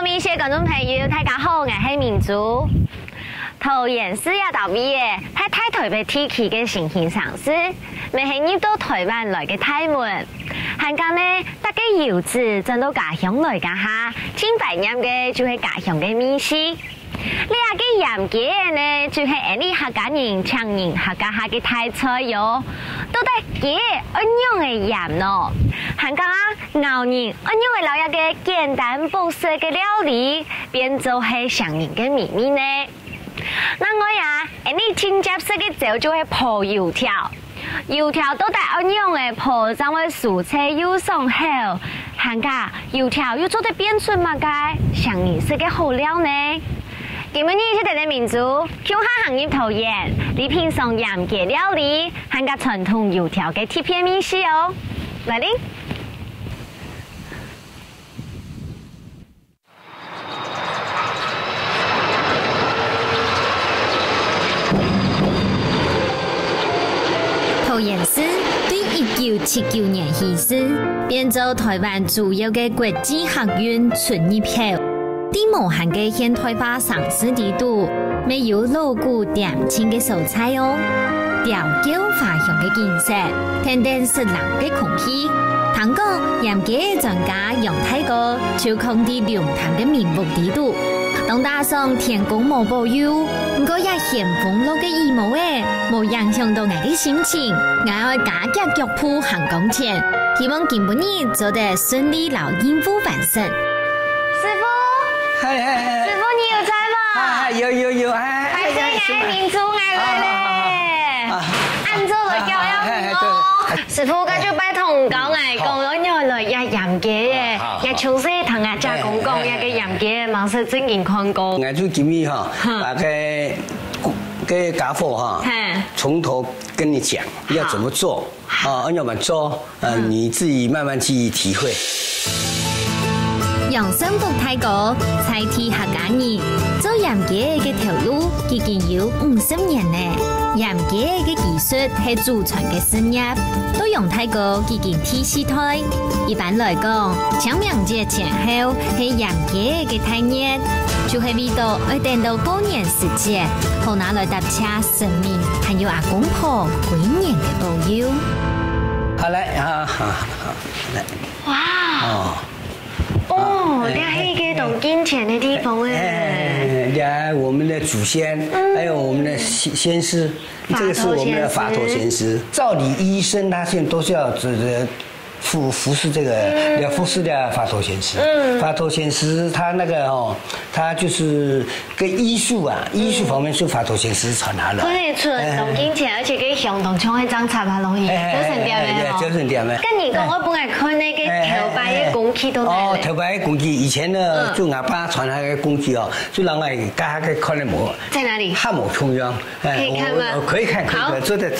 面些观众朋友，大家好，我係明珠。桃園市也特別嘅，喺台北地區嘅新興城市，未係入到台灣來嘅大門。香港呢，大家遊子進到家鄉來家下，最懷念嘅就係家鄉嘅美食。呢下嘅鹽雞呢，就係安利客家人、長人客家下嘅大菜喲。到底雞安樣嘅鹽咯？香港牛人安樣嘅老一嘅簡單樸實嘅料理，變做係上人嘅秘密呢？那我呀，你親接式嘅就做係泡油條，油條都帶安樣嘅泡上嘅蔬菜又爽口，香港油條又做得變出乜嘅上人式嘅好料呢？今日呢，出嚟嘅民族，鄉下行業桃園，你品嘗鹽雞料理，香港傳統油條嘅特別美食哦，來哩！桃園市對1979年起始，變做台灣主要嘅國際客運出入口。地無限嘅現代化城市地圖，沒有老古典情嘅素材哦。調教華香嘅景色，天天濕冷嘅空氣。聽講鹽雞專家楊太哥就控制龍潭嘅名目地圖，當打上天公無保佑，不過也險風落嘅羽毛誒，冇影響到我嘅心情。我要加緊腳步行工前，希望今半年做得順利，老應付完成。師傅。師傅你有在嗎？有，快些嗌民族嗌來咧，按照嚟教養我。師傅，我就拜託講嚟講，我原來也鹽雞嘅，也從細同阿家公講，也個鹽雞嘅冇識真見看過。我就今日哈，把個家伙哈，從頭跟你講要怎麼做，按照怎麼做，你自己慢慢去體會。楊生福太哥，菜地客家人，做鹽雞嘅條路已經有50年咧。鹽雞嘅技術係祖傳嘅事業，都楊太哥已經第四代。一般來講，清明節前後係鹽雞嘅大熱，就係為到要等到過年時節，好拿來搭車神明，還有阿公婆過年嘅保佑。好來好，來。哇！哦，你係一個懂金錢的地方哎。我們的祖先，還有我們的先師，這個是我們的法陀先師。照理醫生他現在都是要服侍這個，要服侍的法陀先師。法陀先師他那個哦，他就是跟醫術啊，醫術方面是法陀先師傳下來。可以出懂金錢，而且跟相同像一張插下容易，就是點咩？就是點咩？跟你講，我本來看那個頭擺嘅工具都哦，頭擺嘅工具，以前呢就阿爸傳下嘅工具哦，就讓我家下嘅看得冇。在哪裡？漢武重陽。可以看嗎？可以看，可以。坐的。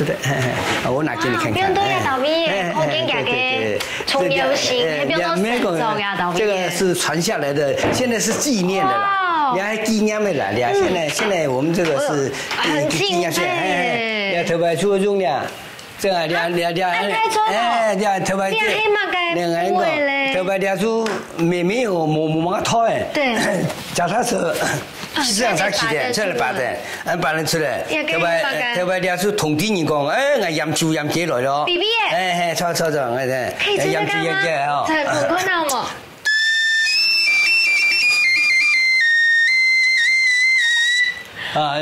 我拿給你看看。不用多呀，倒閉，空間價嘅。重遊行，還不用到神州呀，倒閉。這個是傳下來的，現在是紀念的啦，你還紀念的啦，現在我們這個是紀念的，頭擺出用的，這個頭擺頭擺兩出沒有冇拖哎，對，腳踏車。是這樣才起的，出來8點，8人出來，頭擺兩出同啲人講，我鹽雞來了。B B 耶，錯，我哋鹽雞哦。在不困難嗎？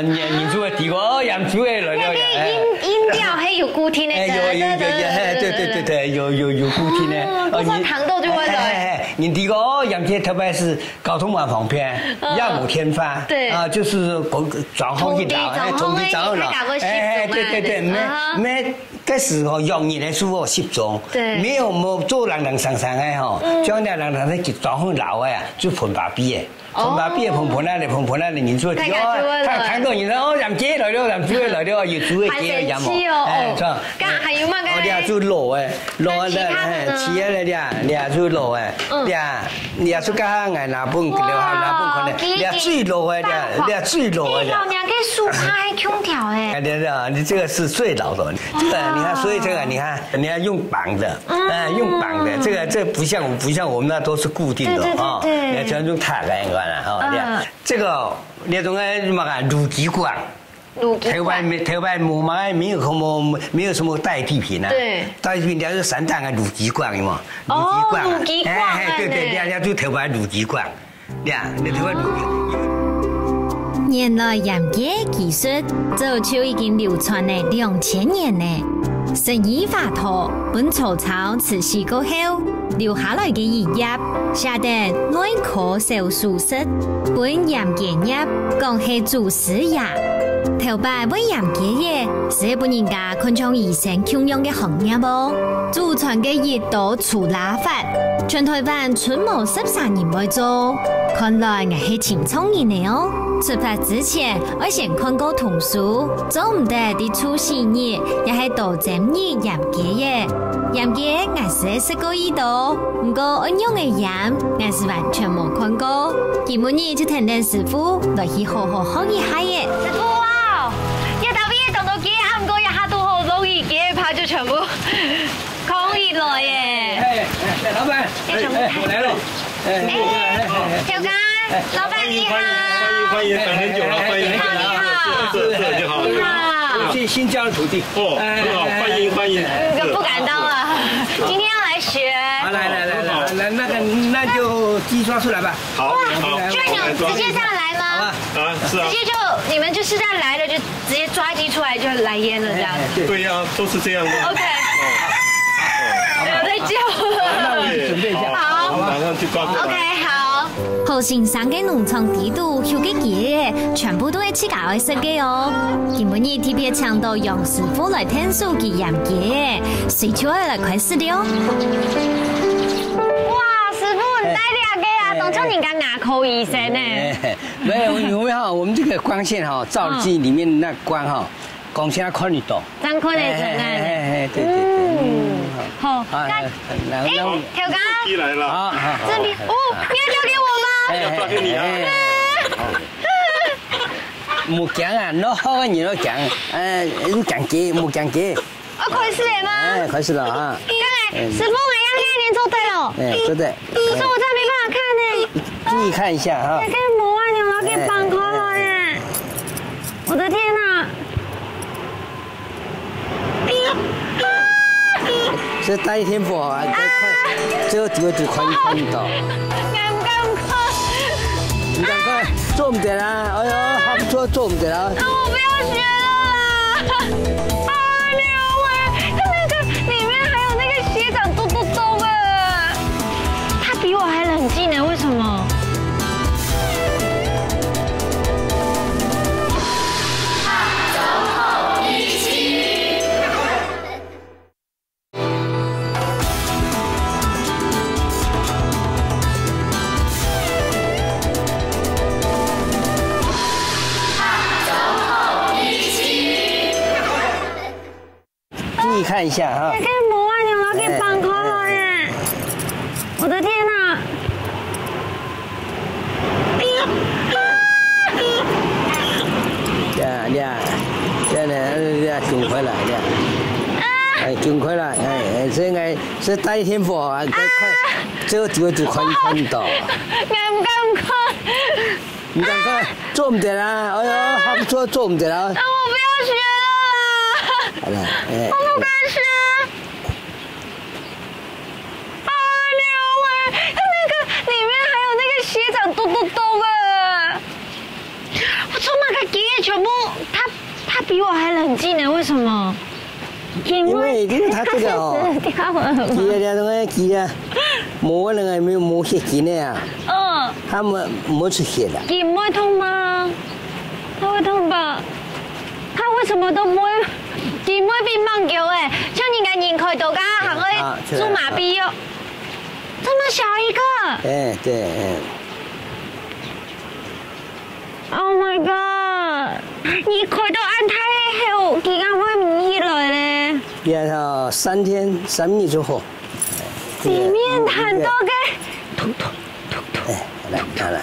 你做第個鹽雞來了。那個音調係有固定的。對，有固定的。不放糖豆就會來。你第個鹽雞頭擺是交通蠻方便，也冇天發。對。就是轉好去撈，從地轉好撈。對，咩嗰時候用你來說10種，沒有冇做冷上的吼，將那冷就轉好撈呀，就盆把邊嘅。盆把邊盆那裡，你做啲看到你說鹽雞來了，鹽豬來了，有豬嘅雞鹽哦。錯。還有乜嘅？俩做卤诶，卤咧，起来俩做卤诶，俩做家眼拿本留下拿本可能，俩最卤诶，俩最卤诶。老娘给树趴还空调诶。你这个是最老的，这个你看，所以这个你看，你要用绑的，用绑的，这不像我们那都是固定的啊，你要用塔来管了啊，这个那种什么啊，卤鸡管。台湾我们没有什么代替品啊，对，代替品就是散弹啊，卤鸡罐嘛，卤鸡罐，对，人家就台湾卤鸡罐，你台湾卤鸡。原来盐嘅技术早就已經流傳了2000年呢。12法圖本曹操辭世過後留下來嘅遺業，寫得內科手術室，本鹽嘅業講係祖師爺。頭擺為鹽嘅嘢，是日本人家看重醫生供用嘅行業啵。祖傳嘅熱刀除蠟法，全台灣出沒13人會做，看來我係挺聰明嘅哦。出發之前，我先看過圖書，做唔得啲出事嘢，也係多整熱鹽嘅嘢。鹽嘅我是食過一道，唔過我用嘅鹽，我是完全冇看過。今日呢就聽聽師傅來去好好學一下嘅。師傅啊，一到邊動到幾下，唔過一下都好容易嘅，怕就全部空熱來耶。老闆，我來了。小剛，老闆你好。歡迎，等很久了，歡迎，是你好，你好，新交的徒弟，哦，很好，歡迎，不敢當了，今天要來學，來，那就機刷出來吧，好，就直接這樣來嗎？啊，是啊，直接就你們就是這樣來的，就直接抓機出來就來醃了這樣子，對呀，都是這樣的，OK，不要再叫了，那我準備一下，好，馬上去抓，OK，好。好先生嘅農場地圖有嘅嘢，全部都係自家愛設計哦。今日特別請到楊師傅來聽數嘅鹽嘅，隨住我來開始了。哇，師傅你帶兩個啊，當成人家牙科醫生呢？沒有，因為哈，我們這個光線哈，照機裡面那光哈，光線看得到。真看得出來。對，好，來，條哥，機來了，好，這裡哦，你要交給我嗎？要抓給你啊！冇講啊，攞好嘅嘢攞講，你講嘅冇講嘅。開始了嗎？開始了啊！師傅，我要給您做對了。做對。可是我真的沒辦法看呢。注意看一下哈。這個膜啊，你們要給綁開了耶！我的天哪！這大一天不好啊，這個就快到。你趕快做唔得啦！哎呦，還不錯，做唔得啦。我不要學了！啊，兩位，他那個裡面還有那個學長咚咚咚啊！他比我還冷靜呢，為什麼？注意看一下哈。這個膜啊，你們要給綁開了耶！我的天哪！盡快啦，盡快啦，這大一天不好啊，快，這個就快看到。唔敢，你趕快做唔得啦！哎呦，還不錯，做唔得啦。我不要學了。好了，我不敢學。啊，兩位，他那個裡面還有那個學長咚咚咚啊！我做乜嘅嘢全部，他比我還冷靜呢？為什麼？因為他這個哦，記得，冇那個冇血筋的啊。嗯。他冇出血的。筋唔會痛嗎？他會痛吧？他為什麼都唔會？筋唔會變棒球誒？像人家人開刀噶，還會做麻痹喲。這麼小一個。對。Oh my god！你開刀按太後，佢啱開唔熱來咧。要3天3夜之后。里面很多个，哎，来拿来，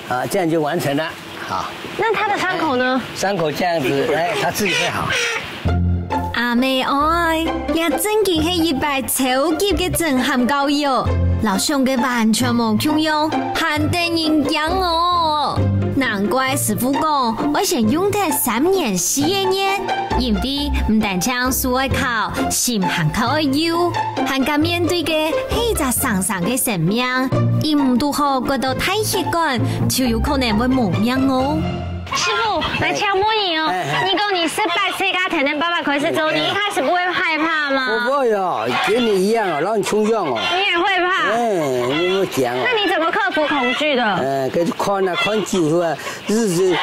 好，这样就完成了。好，那他的伤口呢？伤口这样子，哎，他自己会好。阿妹愛也真嘅係一擺超級嘅震撼教育，老兄嘅完全冇強用，限定營養哦。難怪師傅講，我想用它3年4年，因為唔但將數愛考，心還靠愛要，還敢面對嘅係一隻生生嘅生命，因唔拄好覺到太血管，就有可能會冇命哦。師傅，來敲摸你哦。你講你是白色咖才能800塊是之後，你一開始不會害怕嗎？我不會哦，跟你一樣哦，讓你衝用哦。你也會怕？你會講哦。那你怎麼克服恐懼的？跟看久是吧？日子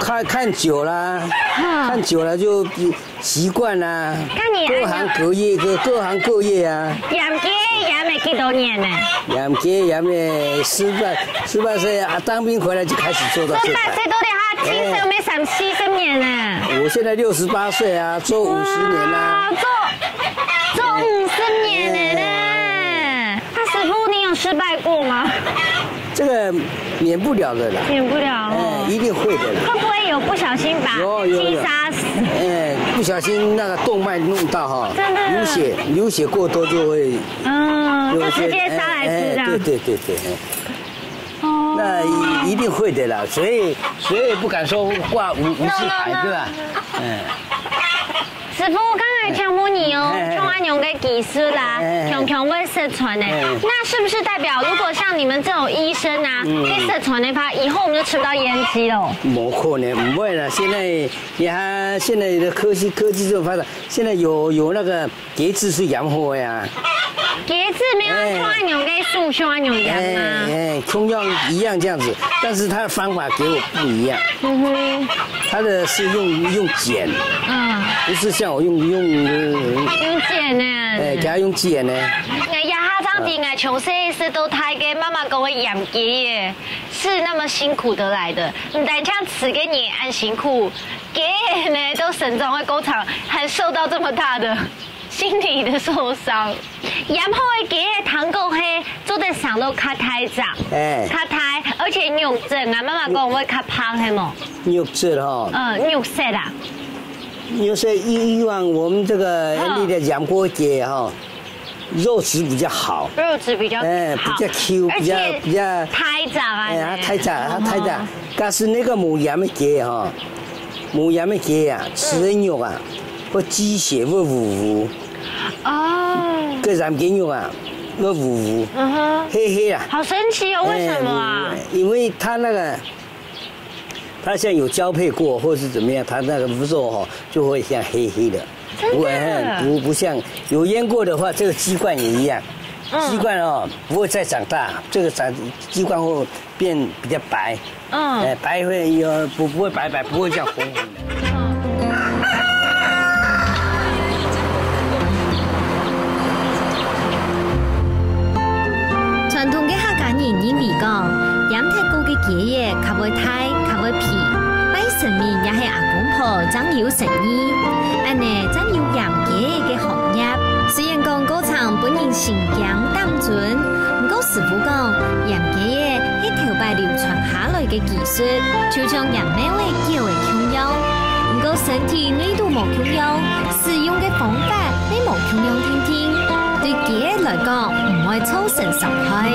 看久了，看久了就習慣啦。各行各業啊。養雞養了幾多年呢？養雞養了18歲啊，當兵回來就開始做到現在。18歲都得他精神沒30年呢。我現在68歲啊，做50年啦。做50年呢？那師傅，你有失敗過嗎？這個免不了的啦。免不了。一定會的啦。會不會有不小心把雞殺死？不小心那個動脈弄到哈，流血過多就會，就直接殺來吃這樣。對。那一定會的啦，誰也不敢說掛無字牌，對吧？師傅，我剛才聽摸你哦，從安用嘅技術啦，強會失傳的，那是不是代表如果像你們這種醫生啊，可以失傳的話，以後我們就吃不到煙雞咯？冇可能，不會啦。現在的科技這麼發達，現在有那個給字是養活呀。給字沒有從安用嘅樹從安用養嗎？同樣一樣這樣子，但是他的方法給我不一樣。他的是用剪，不是像我用剪呢？給他用剪呢。當地我從細時都睇嘅媽媽講我養雞耶，是那麼辛苦得來的。唔但像吃給你很辛苦，雞呢都省中的工廠，還受到這麼大的心理的受傷。養好的雞嘅糖果係做得上都較太雜，較太，而且肉質啊，媽媽講會較胖係冇？肉質哈？肉色啦。肉色以往我們這個你的養過雞哈。肉質比較好，肉質比較好，比較 Q， 比較太雜啊，太雜。但是那個冇鹽嘅雞哈，冇鹽嘅雞啊，吃的肉啊，會雞血會糊。哦。個鹽雞肉啊，會糊，黑啊。好神奇哦，為什麼啊？因為它那個，它像有交配過或是怎麼樣，它那個肉哈就會像黑的。不像有醃過的話，這個雞冠也一樣，雞冠哦不會再長大，這個雞冠會變比較白，白會不會白，不會像紅的。傳統嘅客家人認為講，養太高嘅雞嘢，較會太，較會皮，擺神面也係阿公婆真有誠意。安尼真有養雞嘅行業，雖然講高層本人成養當準，不過師傅講養雞嘅係頭擺流傳下來嘅技術，就像人們會叫嘅強用，不過身體內度冇強用，使用嘅方法你冇強用聽聽，對雞來講唔會造成傷害。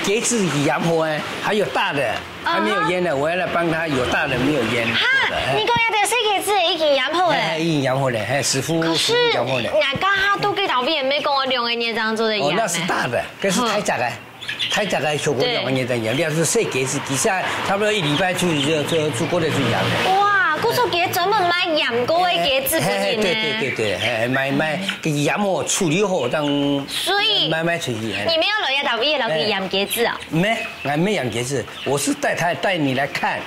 給自己養活哎，還有大的還沒有醃的，我要來幫他有大的沒有醃。你講有啲細給自己已經養活嘞？已經養活嘞，師傅養活嘞。人家他都給老闆沒跟我兩個年這樣做的養。那是大的，可是太雜了，太雜了，小過兩個年這樣養。要是細給自己下差不多1禮拜就過來就養了。哇！哇，古早鸡专门卖盐锅的鸡子给你呢。对，卖个盐哦处理好当。所以卖出去。你没有来到毕业了给盐鸡子啊？没，俺没养鸡子，我是带你来看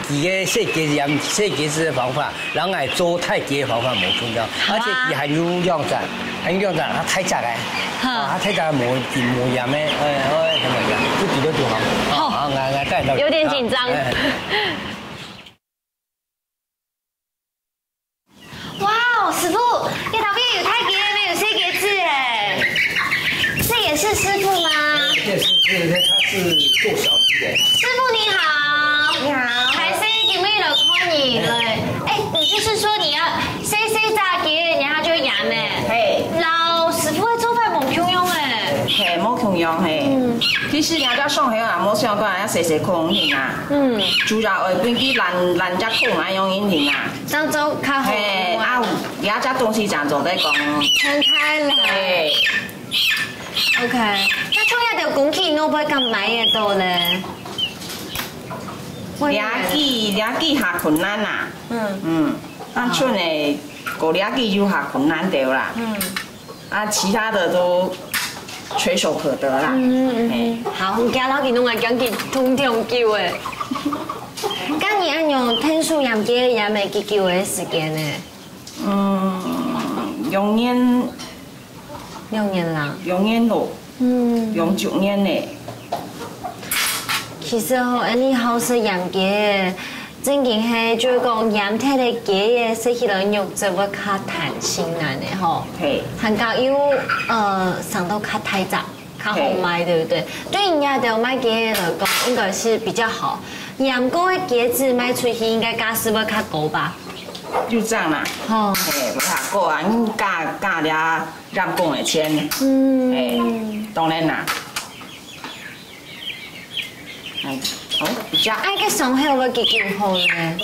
几个设鸡盐设鸡子的方法，然后来做太鸡的方法冇重要，而且还有量产，它太杂嘞，它太杂冇盐咩，什么呀？就比较多哈。好，俺带到。有点紧张。哇哦，师傅，叶导边有太鸡没有设鸡子哎，这也是师傅吗？这是他是做小鸡的。师傅你好，你好，还是有没有看你了？哎，你就是说你要设炸鸡，然后就盐哎。嘿，老师傅会做饭冇穷用哎。嘿，冇穷用嘿。其實人家上海啊，冇相關啊，細空型啊。主要係本地人家空啊用引擎啊。漳州較好。嘿，啊，人家東西漳州在講。分開了。嘿。OK， 那創業條工期攞唔咁買嘅多咧？兩季下困難啦。啊，出嚟嗰兩季就下困難掉啦。啊，其他的都。垂手可得啦。好，我家老幾弄啊，講起通叫誒。今年按用天數鹽雞也未幾久嘅時間呢？2年。2年啦。2年咯。用9年呢。其實吼，你好食鹽雞，正經係就是講鹽體嘅雞嘅食起來肉質會較彈性難嘅吼。係。韓國有上到較太雜，較好賣，對不對？對人家的賣雞來講，應該是比較好。鹽糕的雞子賣出去應該價是會較高吧？就這樣啦。哦。誒，不較高啊，你價了人工的錢。當然啦。好，哎，個上海會幾久好咧？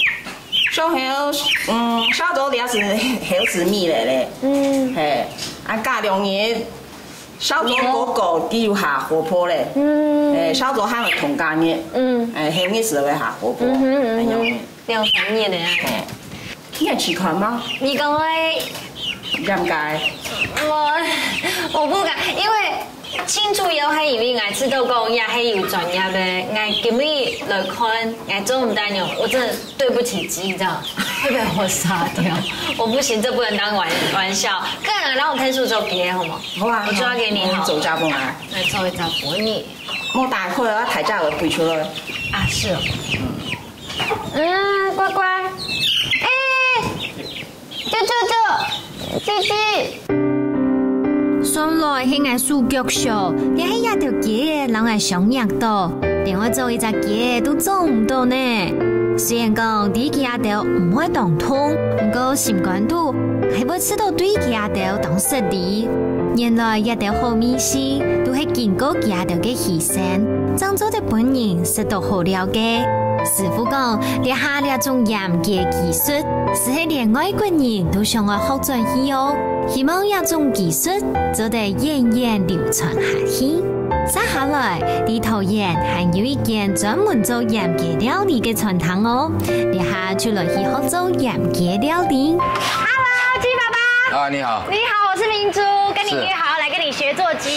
上海，燒咗也是好滋味嚟咧。係，啊隔2年燒咗嗰個叫下活潑咧。燒咗係同間嘅。後面是會下活潑。2、3年咧。你係試看嗎？你講誒？點解？我不敢，因為。慶祝有係因為我知道講也係有專業的，我今日來看，我做唔到呢，我真的對不起雞，這樣會被我殺掉。我不行，這不能當玩笑。個人讓我天數做雞好嗎？好啊，我抓給你好。做家幫啊，來做一隻給你。我大概我抬價會背出來。啊，是哦。乖乖，哎，雞。上來係我數腳數，你係一條雞，人係想入到，連我做一隻雞都做唔到呢。雖然講啲雞阿條唔會當通，不過習慣度係會知道對雞阿條當實力。原來一條好米線都係經過雞阿條嘅犧牲，漳州的本人識到好了解。師傅講，你下呢種鹽雞技術，是係連外國人都想要學轉去哦。希望呢種技術做得源遠流傳下去。接下來，呢套鹽還有一件專門做鹽雞料理嘅傳統哦。你下就來去學做鹽雞料理。Hello， 雞爸爸。啊，你好。你好，我是明珠，跟你約好來跟你學做雞。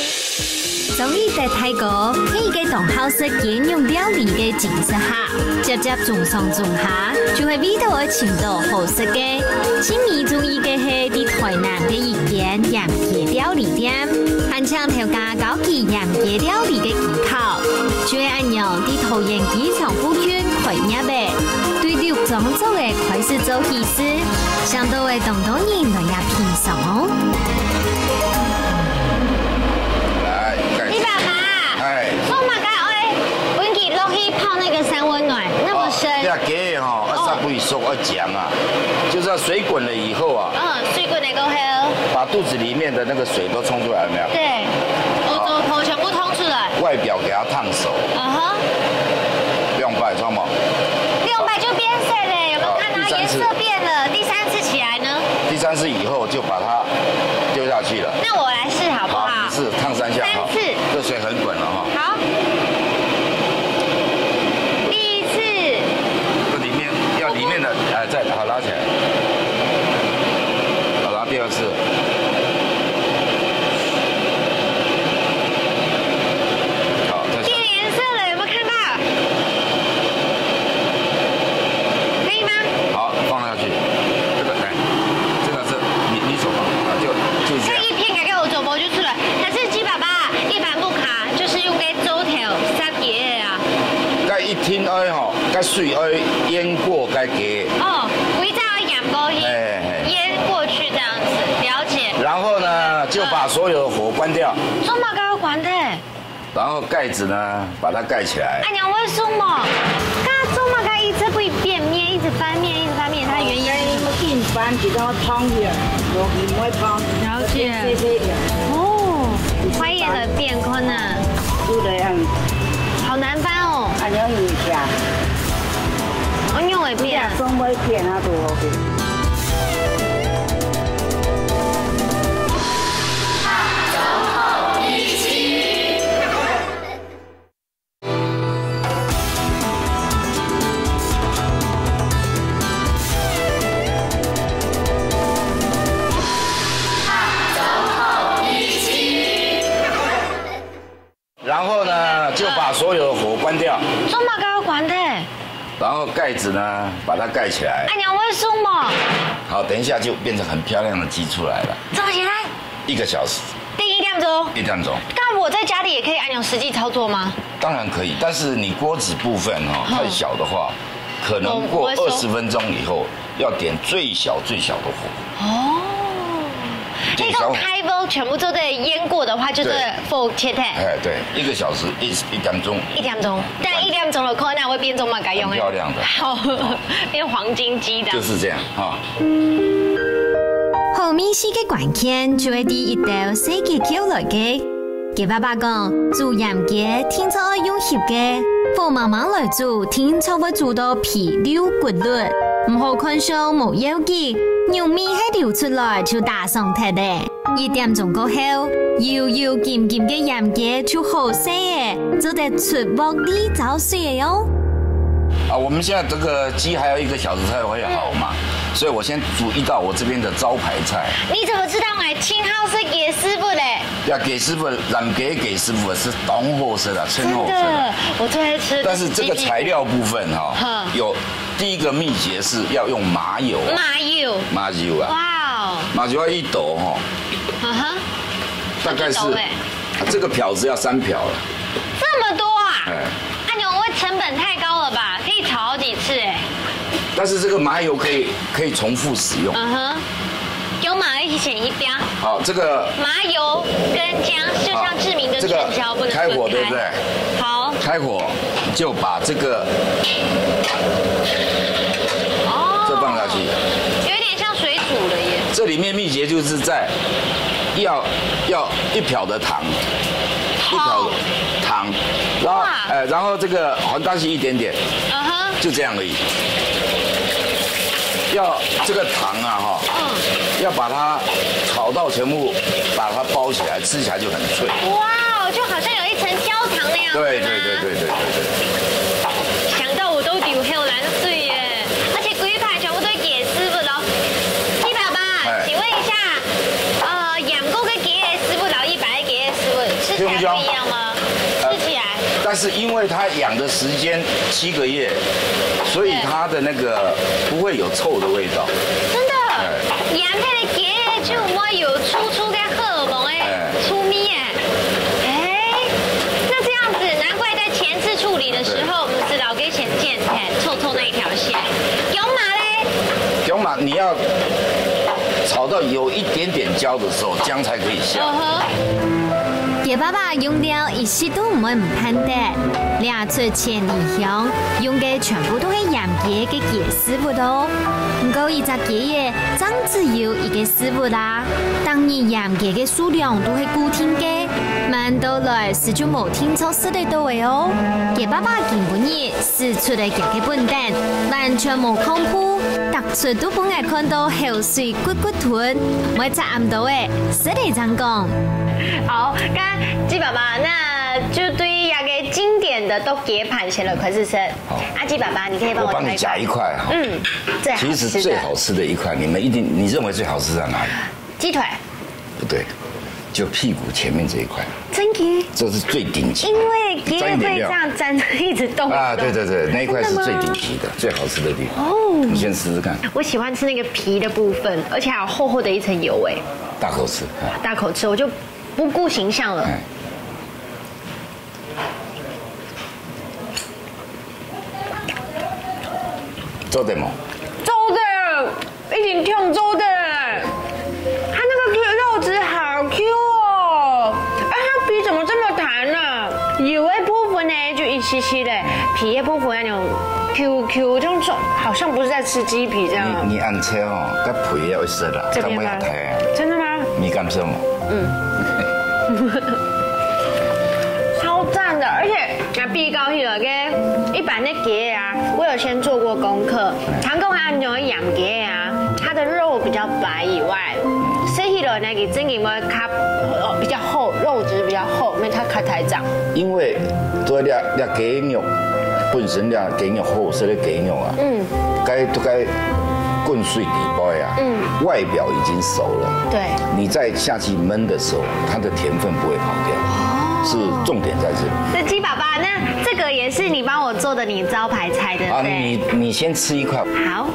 終於在泰國係一個同好食兼用料理嘅景色下，接種上種下，就係味道嘅程度好食嘅。請你注意嘅係啲台南嘅一間鹽雞料理店，還請調加高級鹽雞料理嘅技巧，就係按樣啲桃園機場附近開業嘅，對六漳州嘅開始做起司，相當嘅東東人都要品嘗哦。鸡哈，要不会熟，要讲啊，就是要水滚了以后啊，水滚了过后，把肚子里面的那个水都冲出来，有没有？对，头全部冲出来，外表给它烫熟，2拜知道吗？2拜就变色了，有没有看到颜色变了？第3次起来呢？第3次以后就把它丢下去了。那我来试好不好？你试烫3下哈，这水很滚了哈。好。再好拉起来，好拉第二次。好，再变颜色了，有没有看到？可以吗？好，放下去。这个来，这个是你手放啊，就这样。这一片改给我走波就出来，但是鸡爸爸一般不卡，就是用给周条杀鸡啊。该一天爱吼，该水爱腌过该给。哦，回家要养过去，腌过去这样子，了解。然后呢，就把所有的火关掉。中马该关的。然后盖子呢，把它盖起来。哎娘，为什么？刚中马该一直会变面，一直翻面，一直翻面，它的原因是什么？硬翻比较汤的，不会汤。了解。哦，花叶的变宽呢？就这样。好难翻哦。按照一下。我用会变。中会变啊，都 OK。然后呢，就把所有的火关掉。中马该关的。然后盖子呢，把它盖起来。哎娘，为什么？好，等一下就变成很漂亮的鸡出来了。这么简单？1个小时。第1点钟。1点钟。那我在家里也可以按钮实际操作吗？当然可以，但是你锅子部分太小的话，可能过20分钟以后要点最小的火。哦。那个开锅全部都在腌过的话，就是否切太。哎，对，1个小时1点钟。1点钟，但1点钟的可能会变中嘛，该用很漂亮的。好，变黄金鸡的。就是这样哈。后面4个关键就会第一道4个口来嘅。给爸爸讲，煮盐嘅天朝要用烚嘅，火慢慢来煮，天朝会煮到皮溜骨律，唔好看上冇要紧。牛面係流出來就打上鐵嘅，1點鐘過後，油油甜甜嘅鹽嘅就好食嘅，就得出鍋裡找水喲。我們現在這個雞還要1個小時才會好嘛，所以我先煮一道我這邊的招牌菜。你怎麼知道青號是給師傅嘞？要給師傅，讓給師傅是當後生的，稱後生的。我最愛吃。但是這個材料部分有第一個秘訣是要用麻油。麻油啊！哇哦！麻油要1斗大概是這個瓢子要3瓢了。這麼多啊！按鈕會成本太高了吧？可以炒好幾次哎。但是這個麻油可以重複使用。有麻一起一邊。好，這個麻油跟薑就像志明跟全椒不能分開。開火對不對？好。開火就把這個這放下去。有一點像水煮了耶。這裡面秘訣就是在要1瓢的糖，1瓢的糖，然後這個黃大西一點點，就這樣而已。要這個糖啊要把它炒到全部，把它包起來，吃起來就很脆。哇，就好像有一層焦糖那樣。對。想到我都流口水水耶！而且規盤全部都給師傅咯。雞爸爸，請問一下，養過跟給師傅，然後100給師傅，吃起來不一樣嗎？吃起來。但是因為它養的時間7個月，所以它的那個不會有臭的味道。真的，養配的給就唔會有出跟荷爾蒙出味那這樣子，難怪在前次處理的時候，我們知道給先剪臭那一條線。有麻嘞？有麻，你要炒到有一點點焦的時候，薑才可以下。給爸爸用料一時都唔會唔噴的，兩出千里香，用嘅全部都係鹽嘅嘅師傅咯。唔過一隻嘅真只有1個師傅啦，當然鹽嘅數量都係固定嘅，慢到來時就冇聽錯失得到嘅哦。給爸爸見本日試出嚟嘅本單，完全冇空鋪，突出都本係看到口水骨吞，冇責任到嘅，失得真講。好，剛雞爸爸，那就對於一個經典选的都给盘先了，快试吃。好，阿基爸爸，你可以帮我你夹一块哈。最好吃的。其实最好吃的一块，你认为最好吃在哪里？鸡腿。不对。就屁股前面这一块，真的，这是最顶级，因为鸡会这样粘着一直动啊，对，那一块是最顶级的，最好吃的地方。哦，你先试试看。我喜欢吃那个皮的部分，而且还有厚厚的一层油哎。大口吃，大口吃，我就不顾形象了。做的吗？做的，一定挺做的。它那个肉质好 Q 哦，它皮怎么这么弹呢？油的部分呢就一细细的，皮的部分那种 QQ， 这种好像不是在吃鸡皮这样。你按切哦，跟皮要一色啦，这边吗？真的吗？你敢吃吗？超赞的，而且比高兴了跟一般的鸡啊，我有先做过功课，韩国按照养鸡啊，它的肉比较白以外。细了那个真的会较比较厚，肉质比较厚，没它较太长。因为做俩鸡肉本身俩鸡肉厚实的鸡肉啊，该滚水底包呀，外表已经熟了，对，你再下去焖的时候，它的甜分不会跑掉，是重点在这里。那鸡爸爸，那这个也是你帮我做的你招牌菜的啊？你先吃一块。好。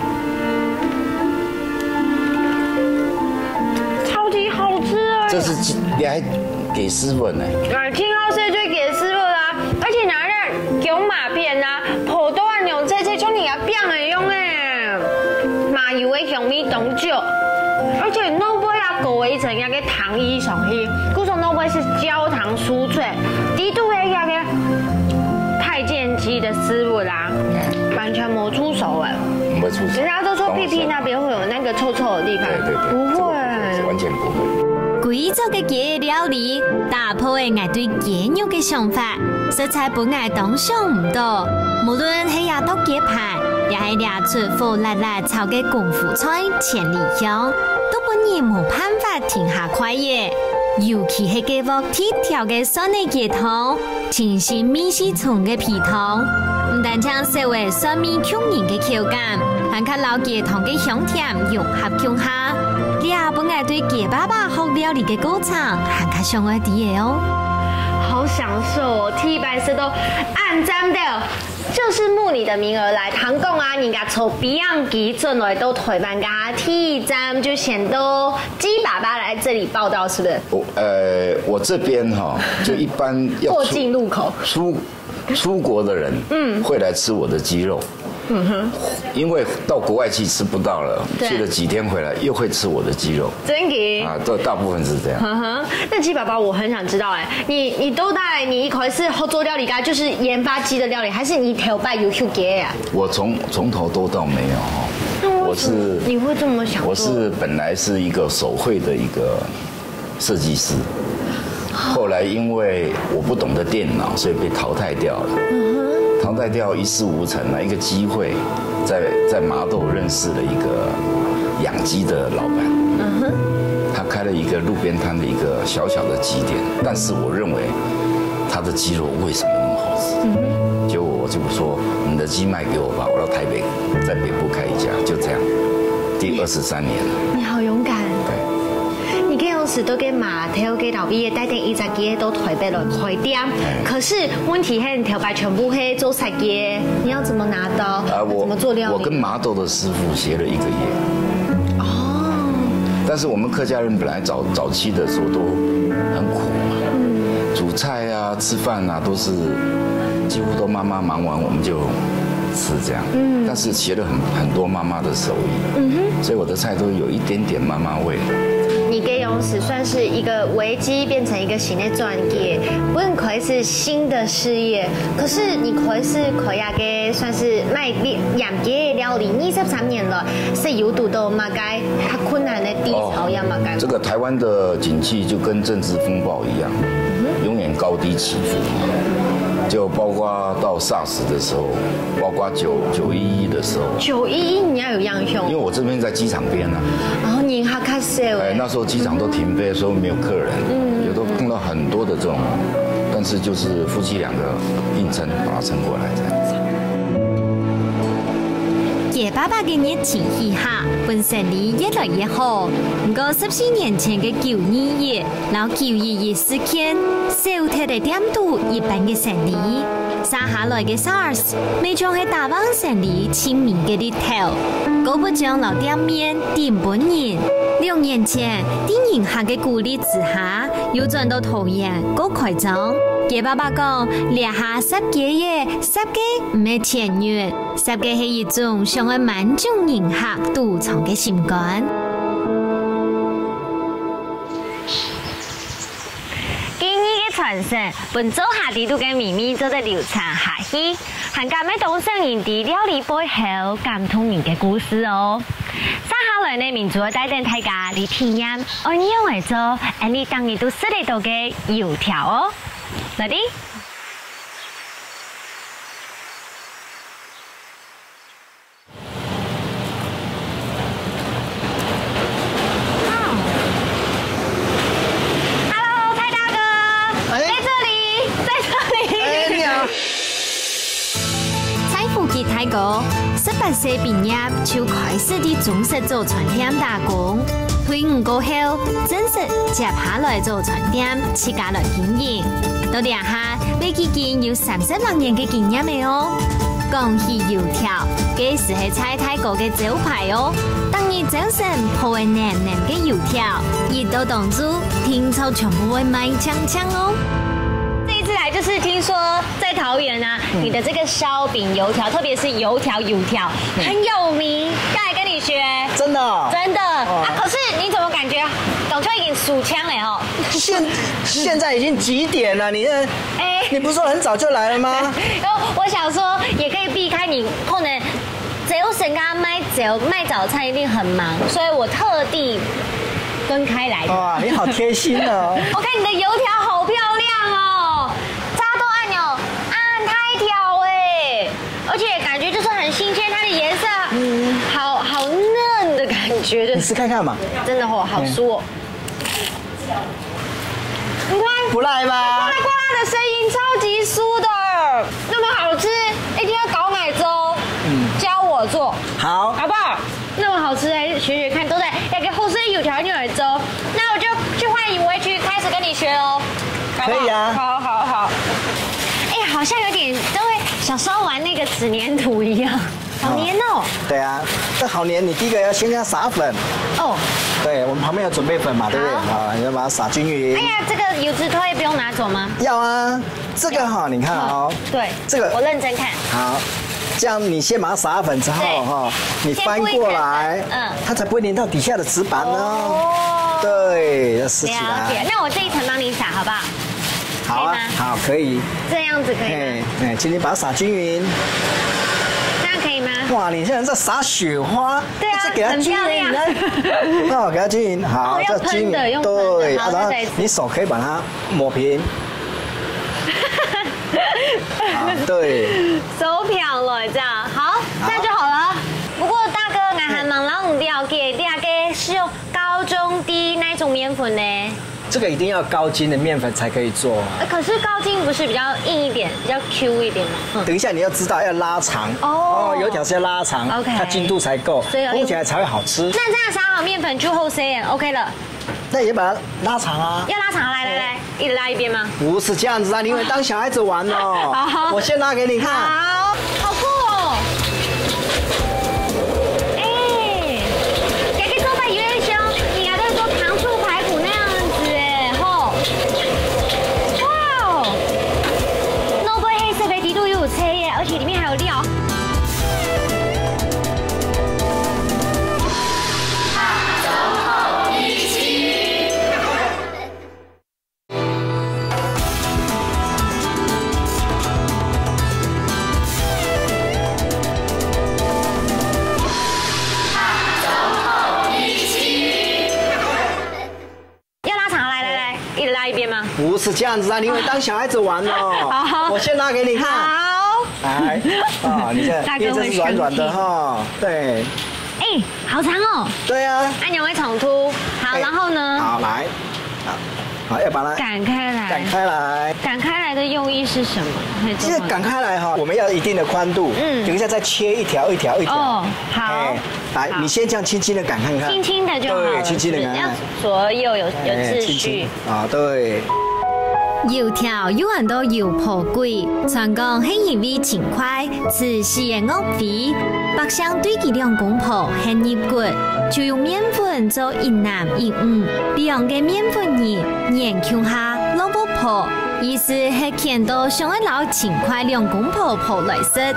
这是你还给师傅呢？挺好吃就给师傅啦，而且拿那牛马片啊，普通的牛这种你要变的用诶，麻油的香味浓酒，而且萝卜要裹一层那个糖衣上去，古种萝卜是焦糖酥脆，低度的那个太监鸡的师傅啦，完全没出手哎，没出手。人家都说屁屁那边会有那个臭臭的地方，对，不会，完全不会。贵州的鸡料理打破了我对鸡肉的想法，食材本来当想唔到，無論係亞刀雞排，也係倆出火辣辣炒嘅功夫菜千里香，都本然冇辦法停下筷嘅。尤其係嘅鑊鐵條嘅酸嘅雞湯，清新米絲蟲嘅皮湯，唔但將社會酸味強硬嘅口感，還佮老雞湯嘅香甜融合共下。呀，本來對雞爸爸學料理嘅過程，還較上愛啲嘅哦。好享受哦，替白色都按讚的，就是慕你的名而來。唐貢啊，人家從比洋基進來都推辦噶，替讚就顯得雞爸爸來這裡報道，是不是？我這邊哈，就一般要過境路口出國的人，會來吃我的雞肉。因為到國外去吃不到了，去了幾天回來又會吃我的雞肉，真嘅啊，大部分是這樣。那雞爸爸，我很想知道，你都帶你一塊是做料理噶，就是研發雞的料理，還是你頭擺有去給啊？我從頭都到沒有哈，我是你會這麼想？我是本來是一個手繪的一個設計師，後來因為我不懂得電腦，所以被淘汰掉了。淘汰掉一事無成了，一個機會，在麻豆認識了一個養雞的老闆，他開了一個路邊攤的一個小小的雞店，但是我認為他的雞肉為什麼那麼好吃？結果我就說你的雞賣給我吧，我到台北，在北部開一家，就這樣，第23年了。你好勇敢。對。你給我時都給碼頭給老畢業帶定一隻雞都台北來開店，可是問題係你條白全部係做殺雞，你要怎麼拿刀？怎麼做料理？我跟麻豆的師傅學了1個月。哦。但是我們客家人本來早期的時候都很苦嘛，煮菜啊、吃飯啊都是幾乎都媽媽忙完我們就吃這樣。但是學了很多媽媽的手藝，所以我的菜都有一點點媽媽味。你給勇士算是一個危機變成一個新的專業，不過可以是新的事業，可是你可以是可以嘅算是賣養雞料理23年了，是有讀到嘛該它困難的低潮呀嘛該。這個台灣的景氣就跟政治風暴一樣，永遠高低起伏。就包括到 SARS 的時候，包括911的時候。911你要有樣凶。因為我這邊在機場邊啊。哦，你還卡少。那時候機場都停飛，所以沒有客人。有都碰到很多的這種，但但是就是夫妻两个硬撑，把它撑过来这样子。爷爸爸嘅熱情之下，本生意越來越好。不過14年前嘅921年，然後911事件，小鐵嘅店都一般嘅生意，生下來嘅 SARS， 未將係大灣生意前面嘅日頭，高不將老店面店本人。2年前，電影客嘅鼓勵之下，又轉到桃園高開張。爺爸爸講，連下10幾夜，10幾唔係前月，10幾係一種想要滿足人客獨藏嘅心肝。今年嘅傳承，本周下地都嘅秘密都在流傳下去，還敢咩懂生人哋料理背後感動人嘅故事哦。接下來呢，民族帶領大家嚟體驗按樣為做，按你當年都識得到嘅油條哦。嚟啲。Hello， 蔡大哥，在這裡，在這裡。哎，你好。蔡福記大哥18歲畢業就開始喺中式做餐廳打工，退伍過後正式接下來做餐廳，自家來經營。到底下你已經有30年嘅經驗未哦？講起油條，幾時係蔡大哥嘅招牌哦？當然早晨鋪位黏黏嘅油條，一到檔主聽說全部會賣嗆嗆哦。這次來就是聽說在桃園啊，你的這個燒餅油條，特別是油條很有名，要來跟你學。真的、哦？真的。啊，可是你怎麼感覺董秋已經數槍了哦？現在已經幾點了？你你不是說很早就來了嗎？然後我想說也可以避開你，可能早晨剛賣早餐一定很忙，所以我特地分開來的。哇，你好貼心哦！我看你的油條好漂亮哦，炸豆按鈕按太條哎，而且感覺就是很新鮮，它的顏色好嫩的感覺的。你試看看嘛，真的哦，好酥哦。你看，不賴吧？呱啦呱啦的聲音，超級酥的，那麼好吃，一定要搞奶粥。教我做，好，好不好？那麼好吃，來學學看，都在要給後生油條牛耳粥，那我就去換衣服去開始跟你學哦。可以啊，好。哎，好像有點都會小時候玩那個紙黏土一樣，好黏哦。對啊，這好黏，你第一個要先要撒粉。哦。對，我們旁邊有準備粉嘛，對不對？好，你要把它撒均勻。哎呀，這個油脂推不用拿走嗎？要啊，這個哈，你看哦。對，這個我認真看。好。這樣你先把它撒粉之後哈，你翻過來，它才不會粘到底下的紙板哦。對，要試起來。那我這一層幫你撒，好不好？好啊，好，可以。這樣子可以嗎？請你把它撒均勻。這樣可以嗎？哇，你現在在撒雪花。對啊，很漂亮。哦，給它均勻，好，要噴的，用噴的。好，然後你手可以把它抹平。對，手漂了這樣，好，這樣就好了。不過大哥，我還蠻老唔了解，大概是用高中低那種麵粉呢？這個一定要高筋的麵粉才可以做。可是高筋不是比較硬一點，比較 Q 一點嗎？等一下你要知道要拉長哦，油條是要拉長 ，OK， 它筋度才夠，烘起來才會好吃。那這樣撒好麵粉就後生 OK 了。那也把它拉長啊！要拉長，來，一直拉一邊嗎？不是這樣子啊，你以為當小孩子玩哦。好，我先拉給你看。好，好酷哦！哎，改個做法有點像你還在做糖醋排骨那樣子哎，吼！哇哦，濃過黑色的底度又有菜耶，而且裡面還有料。不是這樣子啊，你以為當小孩子玩哦。好，我先拉給你看。好。來，啊，你看，因為這是軟軟的哈。對。哎，好長哦。對啊。按鈕會重凸。好，然後呢？好，來。好，要把它擀开来。擀开来。擀开来的用意是什么？其实擀开来哈，我们要一定的宽度。等一下再切一条一条一条。哦，好。来，你先这样轻轻的擀看看。轻轻的就好了。对，轻轻的擀。要左右有秩序。啊，对。油条有很多油破贵，传讲是因为勤快，吃细的恶肥，百姓对其两公婆很入骨，就用面粉做一男一女，两个面粉泥研究下萝卜破，意思是看到上一老勤快两公婆破来食，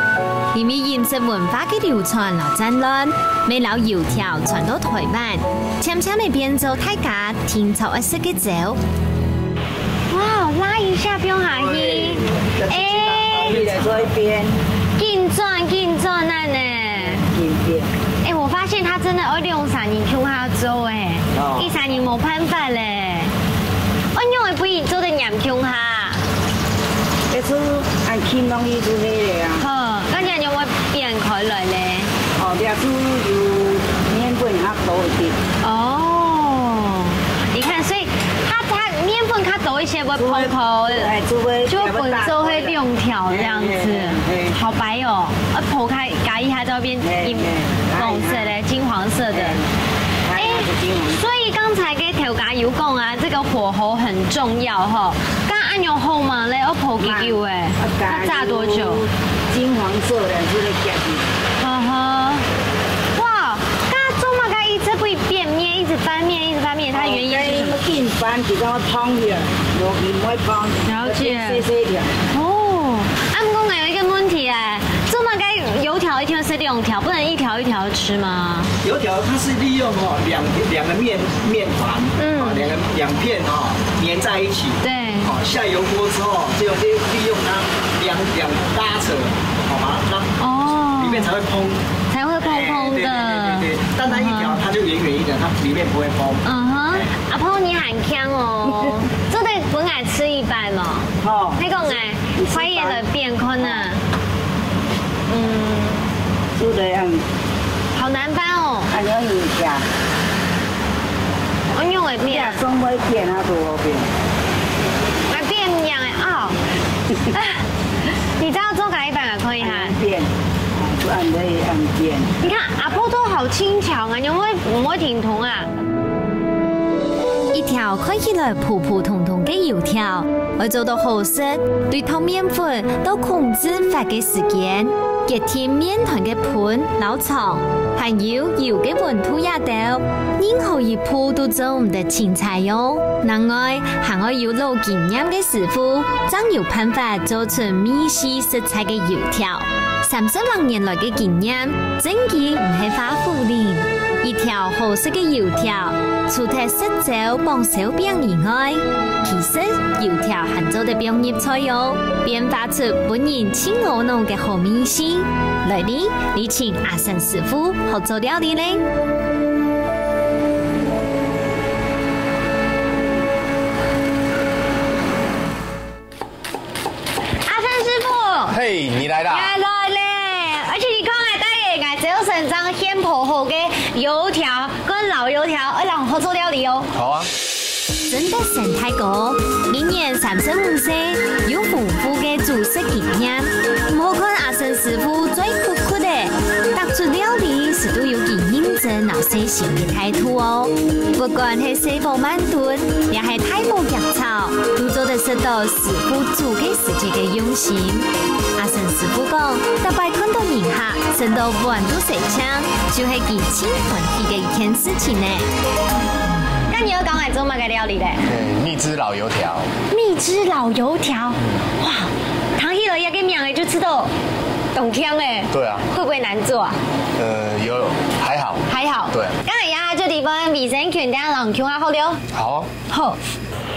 因为饮食文化嘅流传和战乱，每老油条传到台湾，悄悄地变做大家天朝一食嘅酒。哇，拉一下不用下去，紧转那呢？我发现他真的要用3年去下做伊3年冇办法咧，我用的不易做的盐去下。这次按轻容易做咩嘞啊？好，咁样用会变开来咧。哦，这次有面粉较多一点。哦，你看，所以它面粉较多一些，会蓬口，就会混做会亮条这样子，好白哦。剖开夹一下就会变红色的、金黄色的。所以刚才给调加油讲啊，这个火候很重要哈。刚按油后嘛嘞，我剖几久哎，要炸多久？金黄色的这个夹子。呵呵。哇，刚做嘛该一直不变面，一直翻面，它原因是什么？硬翻比较汤的，有不会翻。了解。细点。哦，按公有一个问题哎，做嘛该油条一天吃2条，不能一条一条吃吗？油条它是利用两个面团，两片粘在一起，对，下油锅之后就利用它两拉扯，把它里面才会蓬，的。对，但它一条它就圆圆一点，它里面不会蓬。阿婆你很强哦，做得本来吃一半嘛，那个快一点的变困啊。做得好难翻哦。还要油条。我用会变。总会变啊，多变。会变样哦。你知道做改一版也可以哈。变，不按可以按变。你看阿婆都好轻巧啊，你唔会停痛啊？一条看起来普普通通的油条，要做到好食，对透面粉都控制发嘅时间，结添面团嘅盘老长，还有油嘅温度也到，任何一铺都做唔得青菜哟。另外，还要有老经验嘅师傅，怎有办法做出美式食材嘅油条？30多年来嘅经验，真嘅唔系花虎脸。一条好食嘅油条，除咗食酒帮手饼以外，其实油条还做得变入菜哟，变化出本人亲我弄嘅好美食。来哩，你请阿生师傅学做料理咧。阿生师傅，嘿，你来啦！来咧，而且你讲的只有成张鲜泡好嘅油条跟老油条，让好做料理哦。好啊。真的神太高，今年35岁，有丰富嘅煮食经验。唔好看阿生师傅最酷酷的，搭出料理是都有佢认真又细心嘅态度哦。不管係細火慢燉，也係太無腳草，都做得食到師傅煮嘅時節嘅用心。阿生師傅講，特別看到人客食到碗都食香，就係佢親歡喜嘅一件事情呢。那你要講嚟做乜嘅料理咧？蜜汁老油條。蜜汁老油條，哇！唐希樂一個名誒就知道懂香誒。對啊。會不會難做啊？還好。還好。對。剛才呀，這地方衛生權等下讓好了。好。好。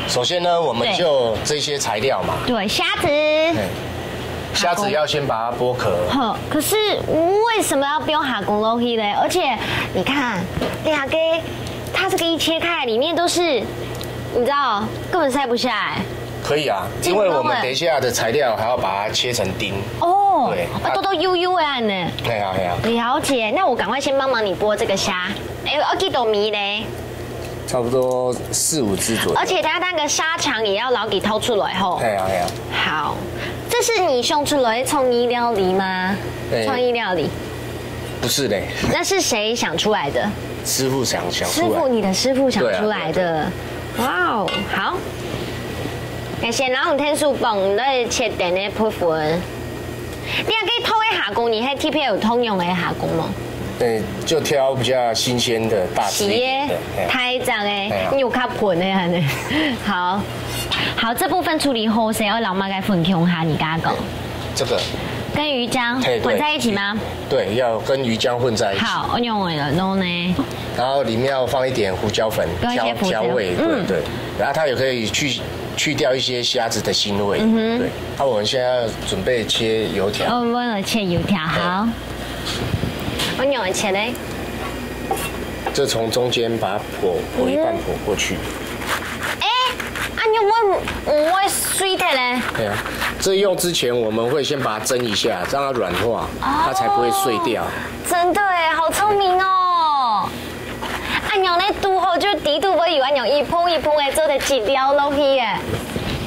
首先呢，我們就這些材料嘛。對，蝦子。蝦子要先把它剝殼。好，可是為什麼要不用下公落去呢？而且你看，兩個。它這個一切開，裡面都是，你知道，根本塞不下來。可以啊，因為我們等一下的材料還要把它切成丁。哦，對，都悠悠啊呢。對啊。了解，那我趕快先幫忙你剝這個蝦。我記到米嘞。差不多4、5只左右。而且它那个沙肠也要老给掏出来吼。哎呀。好，这是你送出来创意料理吗？创意料理。不是嘞。那是谁想出来的？师傅想出来。师傅，你的师傅想出来的。哇哦，好。先让天数帮来切定的部分。你也可以偷的下工，你还 TP 有通用的下工吗？对，就挑比较新鲜的大只一点的。太脏哎，你有较盆的安尼。好，这部分处理后，谁要老妈该分享下？你跟他讲。这个。跟鱼浆混在一起吗？对，要跟鱼浆混在一起。好，我用了，然后呢？然后里面要放一点胡椒粉调味，对。然后它也可以去掉一些虾子的腥味，对。那我们现在要准备切油条。我们切油条，好。我用来切嘞。这从中间把它剖一半剖过去。你会水的嘞？对啊，这用之前我们会先把它蒸一下，让它软化，它才不会碎掉。真的哎，好聪明哦！按用那煮好就底肚会有按用一碰一碰的做的几条落去耶，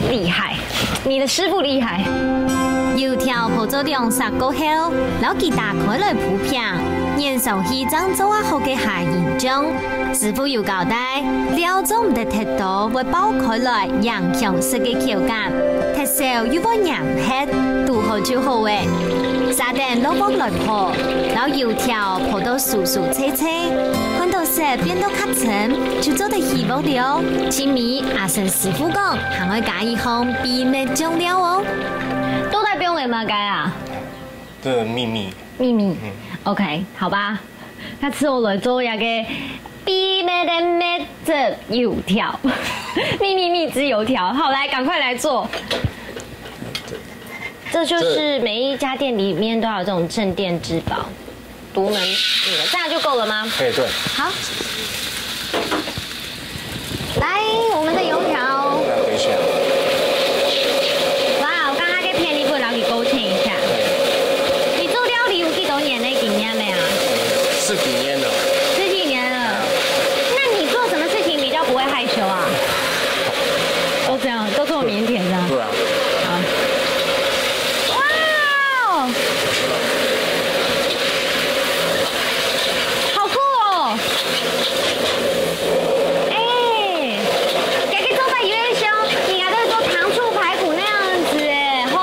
厉害！你的师傅厉害。油条泡咗2-3個後，攞佢打開來鋪平，然後起張做好嘅下鹽漿。師傅要交代，料中唔得太多，會爆開來影響食嘅口感。太少又會黏hết，煮好就好誒。沙丁落鑊來泡，然後油條泡到酥酥脆脆，看到色變到較沉，就做得起鑊了。前面阿成師傅講，還會加一項秘密醬料哦。都在不用给吗？该啊？这秘密。OK， 好吧。他吃我来做那个秘密的油条，秘制油条。好，来，赶快来做。这就是每一家店里面都有这种镇店之宝，独门这样就够了吗？对。好，来我们的油条。等一下。勾芡一下。你做料理有几多年的经验没有？10几年了。10几年了。那你做什么事情比较不会害羞啊？都这样，都这么腼腆这样。对啊。哇！好酷哦！给做法有点凶，你还在做糖醋排骨那样子哎，吼。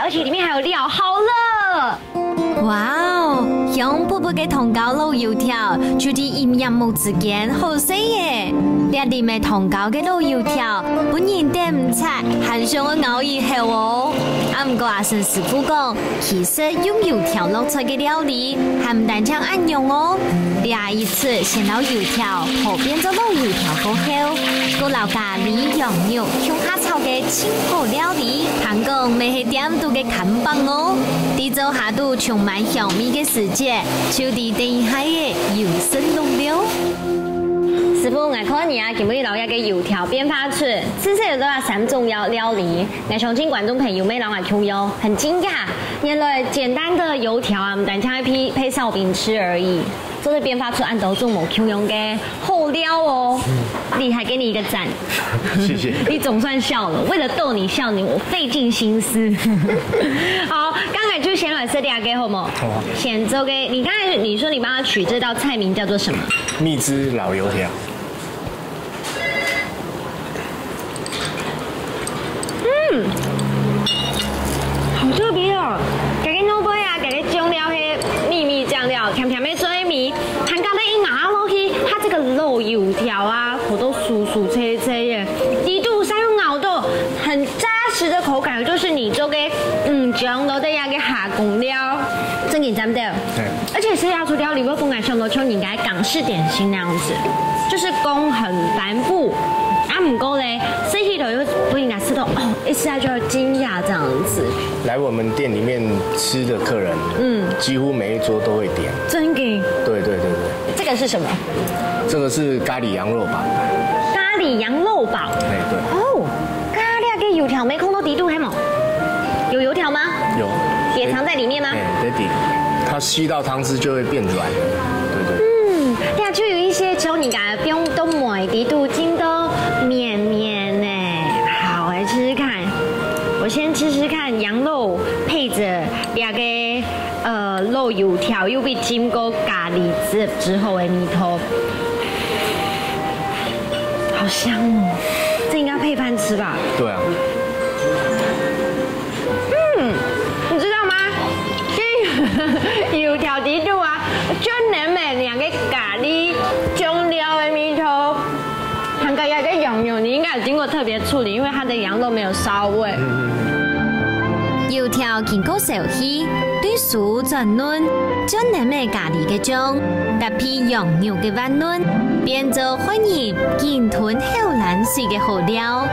而且里面还有料，好了！哇哦，香扑扑嘅糖糕卤油條，就啲鹽鹽木之間好食耶！呢啲咩糖糕嘅卤油條，本人點唔出，很想去咬一口哦。唔過阿成師傅講，其實用油條落出嘅料理，係唔單止按用哦。第一次先撈油條，後邊就卤油條過後，個撈咖喱、羊肉、香下炒嘅清口料理，聽講未係點都嘅看板哦。地做下都充滿香味嘅世界，就地地海嘅油生弄料。師傅，我看你啊，見唔見到一個油條變化出，吃有都有3種料理。我相信觀眾朋友們老外聽友很驚訝，原來簡單的油條啊，唔單止配燒餅吃而已，做的變化出按到種冇 Q 用嘅好料哦，厲害，給你一個讚。謝謝。你總算笑了，為了逗你笑你，我費盡心思。好，剛才就先來設定下給好冇？好啊。先做給你剛才你說你幫他取這道菜名叫做什麼？蜜汁老油條。好特別哦！這個糯米啊，這個醬料係秘密醬料，甜甜的水米，還剛才一咬落去，它這個肉油條啊，好多酥酥脆脆耶，一度上又咬到很扎實的口感，就是你做嘅醬料的一個下工料，真嘅真的。對。而且是要出料理會風格上到像人家港式點心那樣子，就是工很繁複。唔過咧，吃起頭又不應該吃到哦，一吃下就要驚訝這樣子。來我們店裡面吃的客人，幾乎每一桌都會點。真嘅？對。這個是什麼？這個是咖喱羊肉堡。咖喱羊肉堡。對。哦，咖喱嘅油條沒空到底度係冇？有油條嗎？有。也藏在裡面嗎？在底。它吸到汤汁就会变软。对。对啊，就有一些时候你感觉不用都买的度筋都绵绵呢。好，来吃吃看。我先吃吃看羊肉配着两个肉油条，又被浸过咖喱汁之后的米头，好香哦！这应该配饭吃吧？对啊。你知道吗？这油条的度啊，就能买两个咖喱酱料的米头。韩国鸭跟羊肉，你应该有经过特别处理，因为它的羊肉没有烧味。油条经过烧起，对酥转嫩，将南美咖喱嘅酱搭配羊肉嘅温润，变做欢迎健吞后冷水嘅好料。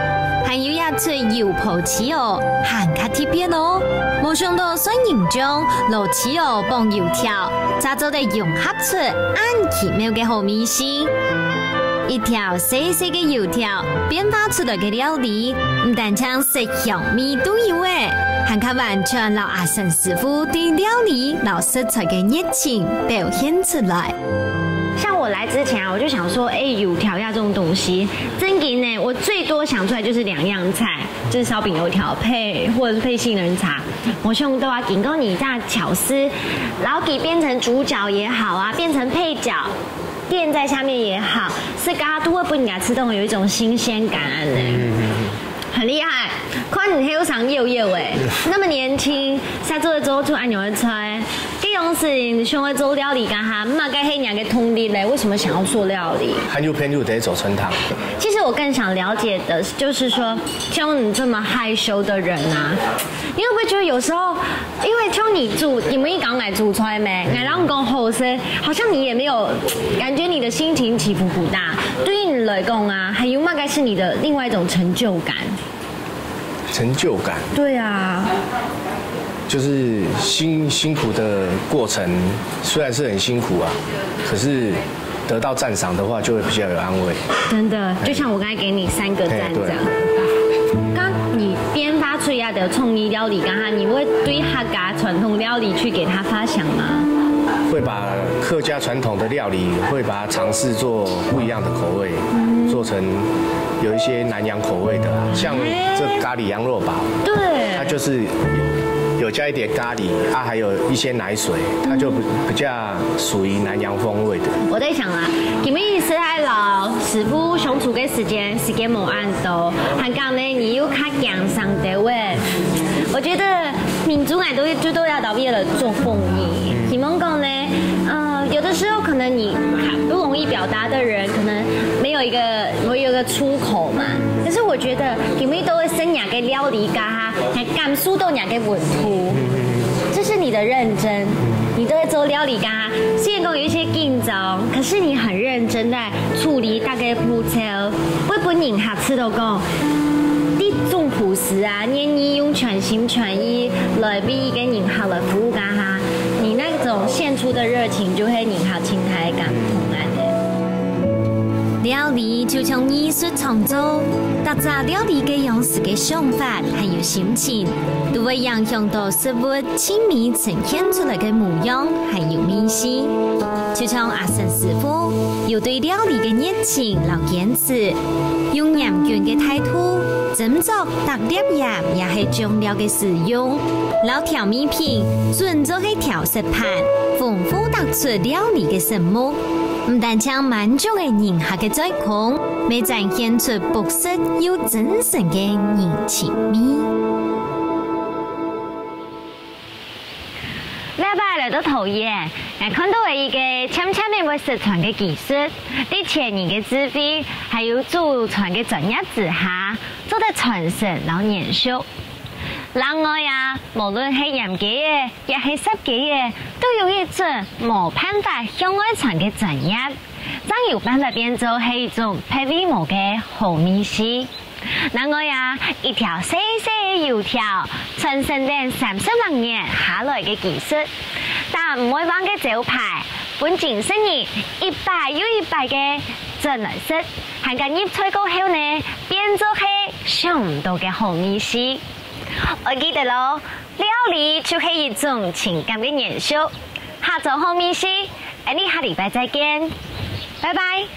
还有一出油泡豉油，行卡特别咯。冇想到酸盐酱、落豉油帮油条，炸做得融合出暗奇妙嘅好味思。一条细细嘅油条变化出来嘅料理，唔但将食香味都有诶，还靠完全老阿神师傅对料理、老食材嘅热情表现出来。像我来之前啊，我就想说，油条呀这种东西，真给呢，我最多想出来就是2样菜，就是烧饼油条或者是配杏仁茶。我兄弟啊，经过你这样巧思，然后给变成主角也好啊，变成配角。垫在下面也好，是大家都会不给它吃到有一种新鲜感呢，很厉害。看你又上又哎，那么年轻，才做得做出安样的菜，这种事想要做料理干哈？嘛该黑两个通力嘞，为什么想要做料理？还有偏就得走春汤。其实我更想了解的就是说，像你这么害羞的人啊，你会不会觉得有时候，因为像你们一讲来煮出来没，来让讲后生，好像你也没有感觉你的心情起伏不大。对于你来讲啊，还有嘛该是你的另外一种成就感。成就感。对啊。就是辛苦的过程，虽然是很辛苦啊，可是得到赞赏的话，就会比较有安慰。真的，就像我刚才给你3个赞这样。刚你编发出来的创意料理，刚刚你会对客家传统料理去给他发想吗？会把客家传统的料理，会把它尝试做不一样的口味，做成有一些南洋口味的，像这咖喱羊肉堡，对，它就是有加一点咖喱啊，还有一些奶水，它就比较属于南洋风味的。我在想啦，你们意思还老师傅相处的时间冇按多，还讲呢，你又较强上的位，我觉得民族感都要到为了做凤仪。你们讲呢？有的时候可能你不容易表达的人，可能没有一个出口嘛。可是我觉得你们都会生两个料理家哈，还感受到两个文图，这是你的认真。你都会做料理家，虽然讲有一些紧张，可是你很认真在处理大概步骤。我本人下次都讲。你种朴实啊，你用全心全意来为一个人好的服务干哈，你那种献出的热情就会引好青苔感同安的。料理就像艺术创作，大家料理嘅样式嘅想法还有心情，都会影响到食物亲密呈现出来嘅模样还有味道。就像阿神师傅有对料理嘅热情老坚持，用严谨嘅态度。斟酌特碟盐也係醬料嘅使用，老調味品準做嘅調色盤，豐富突出料理嘅食物，唔但將滿足嘅人客嘅追求，未展現出樸實又真誠嘅人情味。禮拜嚟到陶冶，看到係一個纖面會實傳嘅技術，啲前人嘅智慧，還有祖傳嘅專業之下，做得傳承老延續。另外呀，無論係嚴格嘅，亦係濕嘅嘅，都有一種冇辦法向外傳嘅專業，真有辦法變做係一種配味無嘅好味思。另外呀，一條細細嘅油條，傳承咗30多年下來嘅技術，但唔會忘嘅招牌，本前10年100又100嘅真來食，係間醃菜過後呢，變做係想唔到嘅好味思。我記得咯，料理就係一種情感嘅延續。下周后密西，你下礼拜再见，拜拜。